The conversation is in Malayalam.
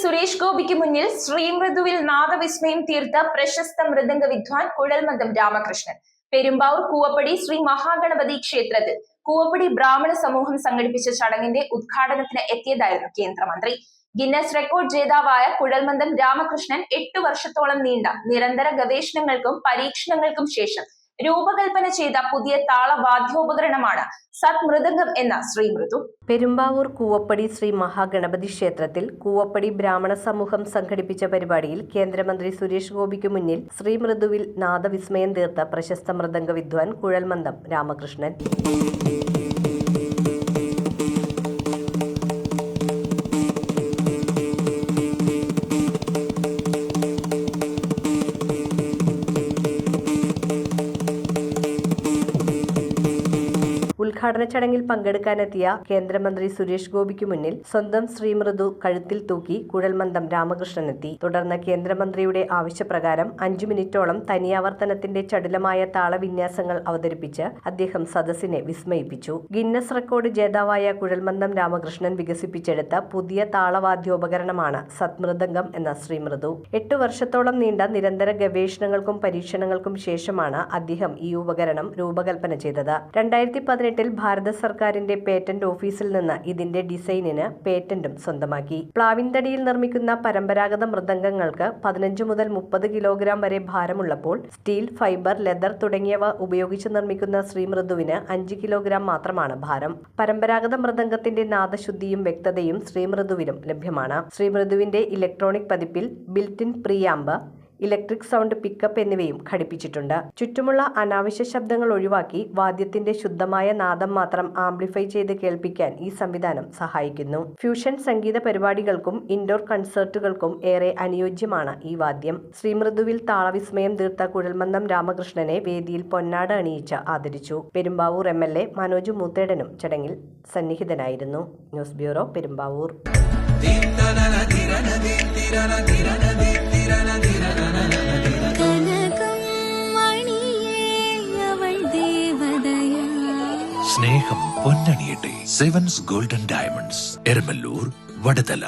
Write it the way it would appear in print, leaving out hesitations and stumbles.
സുരേഷ് ഗോപിക്ക് മുന്നിൽ ശ്രീമൃദുവിൽ നാദവിസ്മയം തീർത്ത പ്രശസ്ത മൃദംഗ വിദ്വാൻ കുഴൽമന്ദം രാമകൃഷ്ണൻ. പെരുമ്പാവൂർ കൂവപ്പടി ശ്രീ മഹാഗണപതി ക്ഷേത്രത്തിൽ കൂവപ്പടി ബ്രാഹ്മണ സമൂഹം സംഘടിപ്പിച്ച ചടങ്ങിന്റെ ഉദ്ഘാടനത്തിന് എത്തിയതായിരുന്നു കേന്ദ്രമന്ത്രി. ഗിന്നസ് റെക്കോർഡ് ജേതാവായ കുഴൽമന്ദം രാമകൃഷ്ണൻ 8 വർഷത്തോളം നീണ്ട നിരന്തര ഗവേഷണങ്ങൾക്കും പരീക്ഷണങ്ങൾക്കും ശേഷം രൂപകൽപ്പന ചെയ്ത പുതിയ താളവാദ്യോപകരണമാണ് സത് മൃദംഗം എന്ന ശ്രീമൃദു. പെരുമ്പാവൂർ കൂവപ്പടി ശ്രീ മഹാഗണപതി ക്ഷേത്രത്തിൽ കൂവപ്പടി ബ്രാഹ്മണ സമൂഹം സംഘടിപ്പിച്ച പരിപാടിയിൽ കേന്ദ്രമന്ത്രി സുരേഷ് ഗോപിക്ക് മുന്നിൽ ശ്രീമൃദുവിൽ നാദവിസ്മയം തീർത്ത പ്രശസ്ത മൃദംഗ വിദ്വാൻ കുഴൽമന്ദം രാമകൃഷ്ണൻ. ഉദ്ഘാടന ചടങ്ങിൽ പങ്കെടുക്കാനെത്തിയ കേന്ദ്രമന്ത്രി സുരേഷ് ഗോപിക്ക് മുന്നിൽ സ്വന്തം ശ്രീമൃദു കഴുത്തിൽ തൂക്കി കുഴൽമന്ദം രാമകൃഷ്ണനെത്തി. തുടർന്ന് കേന്ദ്രമന്ത്രിയുടെ ആവശ്യപ്രകാരം 5 മിനിറ്റോളം തനിയാവർത്തനത്തിന്റെ ചടുലമായ താളവിന്യാസങ്ങൾ അവതരിപ്പിച്ച് അദ്ദേഹം സദസ്സിനെ വിസ്മയിപ്പിച്ചു. ഗിന്നസ് റെക്കോർഡ് ജേതാവായ കുഴൽമന്ദം രാമകൃഷ്ണൻ വികസിപ്പിച്ചെടുത്ത പുതിയ താളവാദ്യോപകരണമാണ് സത് മൃദംഗം എന്ന ശ്രീമൃദു. 8 വർഷത്തോളം നീണ്ട നിരന്തര ഗവേഷണങ്ങൾക്കും പരീക്ഷണങ്ങൾക്കും ശേഷമാണ് അദ്ദേഹം ഈ ഉപകരണം രൂപകൽപ്പന ചെയ്തത്. 2018 ഭാരത സർക്കാരിന്റെ പേറ്റന്റ് ഓഫീസിൽ നിന്ന് ഇതിന്റെ ഡിസൈനിന് പേറ്റന്റും സ്വന്തമാക്കി. പ്ലാവിൻതടിയിൽ നിർമ്മിക്കുന്ന പരമ്പരാഗത മൃദംഗങ്ങൾക്ക് 15 മുതൽ 30 കിലോഗ്രാം വരെ ഭാരമുള്ളപ്പോൾ സ്റ്റീൽ, ഫൈബർ, ലെതർ തുടങ്ങിയവ ഉപയോഗിച്ച് നിർമ്മിക്കുന്ന ശ്രീമൃദുവിന് 5 കിലോഗ്രാം മാത്രമാണ് ഭാരം. പരമ്പരാഗത മൃദംഗത്തിന്റെ നാദശുദ്ധിയും വ്യക്തതയും ശ്രീമൃദുവിലും ലഭ്യമാണ്. ശ്രീമൃദുവിന്റെ ഇലക്ട്രോണിക് പതിപ്പിൽ ബിൽറ്റ്-ഇൻ പ്രീആംബ്, ഇലക്ട്രിക് സൗണ്ട് പിക്കപ്പ് എന്നിവയും ഘടിപ്പിച്ചിട്ടുണ്ട്. ചുറ്റുമുള്ള അനാവശ്യ ശബ്ദങ്ങൾ ഒഴിവാക്കി വാദ്യത്തിന്റെ ശുദ്ധമായ നാദം മാത്രം ആംപ്ലിഫൈ ചെയ്ത് കേൾപ്പിക്കാൻ ഈ സംവിധാനം സഹായിക്കുന്നു. ഫ്യൂഷൻ സംഗീത പരിപാടികൾക്കും ഇൻഡോർ കൺസേർട്ടുകൾക്കും ഏറെ അനുയോജ്യമാണ് ഈ വാദ്യം. ശ്രീമൃദുവിൽ താളവിസ്മയം തീർത്ത കുഴൽമന്ദം രാമകൃഷ്ണനെ വേദിയിൽ പൊന്നാട അണിയിച്ച് ആദരിച്ചു. പെരുമ്പാവൂർ MLA മനോജ് മൂത്തേടനും ചടങ്ങിൽ സന്നിഹിതനായിരുന്നു. News bureau, Perumbavoor. സ്നേഹം പൊന്നണിയട്ടെ. 7's golden diamonds, Eramalloor, Vadathala.